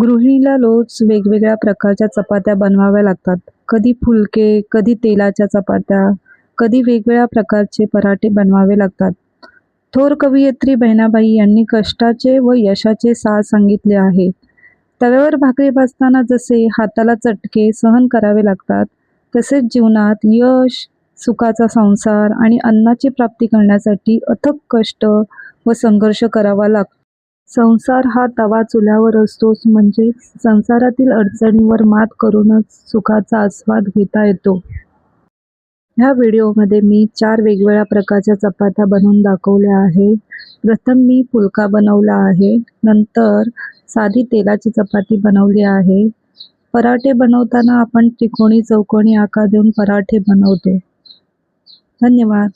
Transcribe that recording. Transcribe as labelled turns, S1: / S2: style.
S1: गृहिणीला रोज वेगवेगळ्या प्रकारच्या चपात्या बनवाव्या लागतात. कधी फुलके, कधी तेलाच्या चपात्या, कधी वेगवेगळ्या प्रकारचे पराठे बनवावे लागतात. थोर कवयित्री बहिणाबाई यांनी कष्टाचे व यशाचे सार सांगितले आहे. तव्यावर भाकरी भाजताना जसे हाताला चटके सहन करावे लागतात, तसेच जीवनात यश, सुखाचा संसार आणि अन्नाची प्राप्ती करण्यासाठी अथक कष्ट व संघर्ष करावा लागतो. संसार हा तवा चुल्यावर असतोच, म्हणजे संसारातील अडचणींवर मात करूनच सुखाचा आस्वाद घेता येतो. ह्या व्हिडिओमध्ये मी 4 वेगवेगळ्या प्रकारच्या चपात्या बनवून दाखवल्या आहे. प्रथम मी फुलका बनवला आहे, नंतर साधी तेलाची चपाती बनवली आहे. पराठे बनवताना आपण त्रिकोणी चौकोनी आकार देऊन पराठे बनवतो. धन्यवाद.